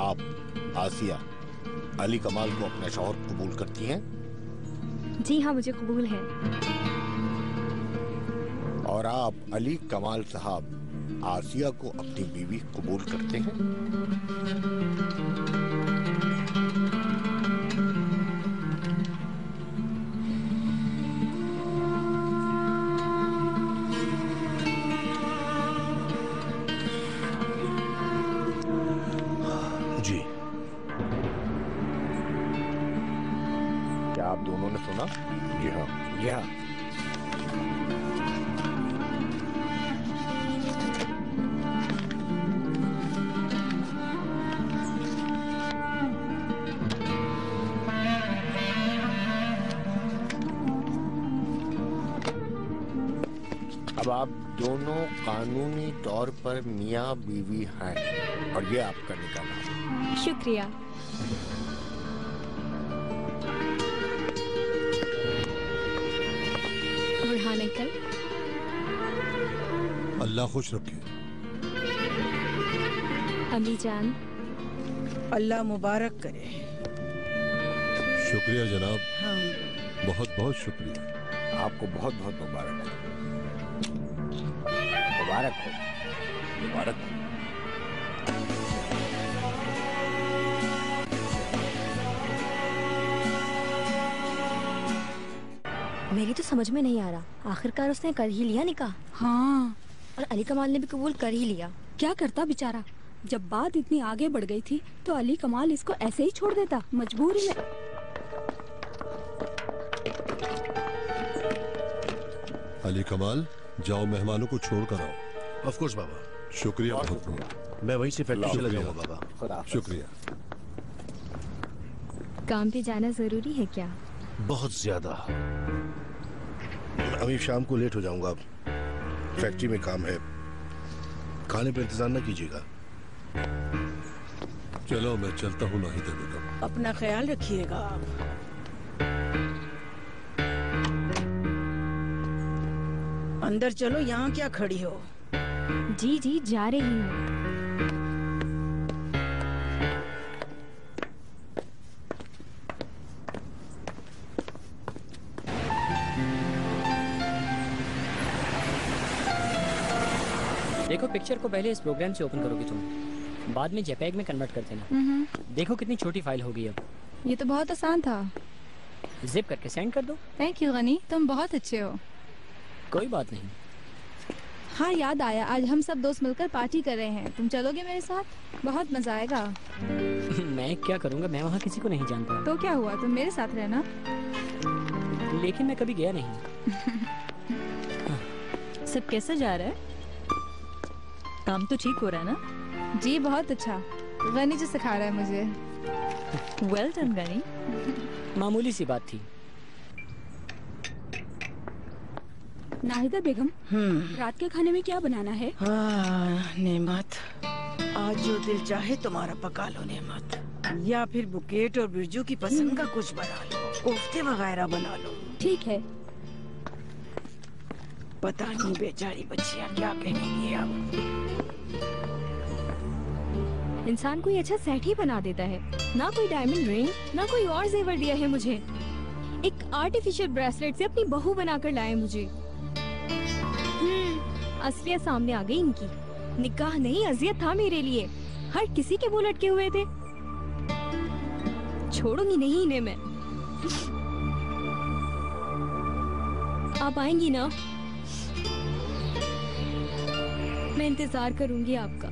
आप आसिया अली कमाल को अपना शौहर कबूल करती हैं? जी हाँ, मुझे कबूल है। और आप अली कमाल साहब आसिया को अपनी बीवी कबूल करते हैं? जी। क्या आप दोनों ने सुना? जी हाँ। जी हाँ। अब आप दोनों कानूनी तौर पर मियाँ बीवी हैं और ये आपका निकाह। शुक्रिया। बुरहान अंकल। अल्लाह खुश रखे। अम्मी जान। अल्लाह मुबारक करे। शुक्रिया जनाब। हाँ। बहुत बहुत शुक्रिया। आपको बहुत बहुत मुबारक हो। मुबारक हो, मुबारक हो। मेरी तो समझ में नहीं आ रहा, आखिरकार उसने कर ही लिया निकाह। हाँ, और अली कमाल ने भी कबूल कर ही लिया। क्या करता बेचारा, जब बात इतनी आगे बढ़ गई थी तो अली कमाल इसको ऐसे ही छोड़ देता मजबूरी में। अली कमाल, जाओ मेहमानों को छोड़ कर आओ। ऑफ कोर्स बाबा। शुक्रिया बहुत बहुत। मैं वहीं से फैक्ट्री चला जाऊंगा बाबा। शुक्रिया। काम पे जाना जरूरी है क्या? बहुत ज्यादा। अभी शाम को लेट हो जाऊंगा, फैक्ट्री में काम है। खाने पे इंतजार न कीजिएगा। चलो मैं चलता हूँ नाहिदा बेगम। अपना ख्याल रखिएगा आप। अंदर चलो, यहाँ क्या खड़ी हो? जी जी जा रही हूँ। देखो, पिक्चर को पहले इस प्रोग्राम से ओपन करोगी तुम, बाद में जेपीईजी में कन्वर्ट कर देना। देखो कितनी छोटी फाइल होगी अब। ये तो बहुत आसान था। जिप करके सेंड कर दो। थैंक यू गनी, तुम बहुत अच्छे हो। कोई बात नहीं। हाँ याद आया, आज हम सब दोस्त मिलकर पार्टी कर रहे हैं। तुम चलोगे मेरे साथ? बहुत मजा आएगा। मैं क्या करूँगा, मैं वहाँ किसी को नहीं जानता। तो क्या हुआ, तुम मेरे साथ रहना। लेकिन मैं कभी गया नहीं। सब कैसा जा रहा है? काम तो ठीक हो रहा है ना? जी बहुत अच्छा। गनी जी सिखा रहा है मुझे। Well done Gani. मामूली सी बात थी। नाहिदा बेगम, रात के खाने में क्या बनाना है? नेमत, आज जो दिल चाहे तुम्हारा पका लो नेमत। या फिर बुकेट और बिरजू की पसंद का कुछ बना लो, कोफ्ते वगैरह बना लो। ठीक है। पता नहीं बेचारी बच्चियाँ क्या कहेंगी अब। इंसान कोई अच्छा सेट ही बना देता है, ना कोई डायमंड रिंग, ना कोई और जेवर दिया है मुझे। एक आर्टिफिशियल ब्रेसलेट से अपनी बहू बनाकर लाए मुझे। असलियत सामने आ गई इनकी। निकाह नहीं, अजियत था मेरे लिए। हर किसी के मुंह लटके हुए थे। छोड़ूंगी नहीं इन्हें मैं। आप आएंगी ना? मैं इंतजार करूंगी आपका।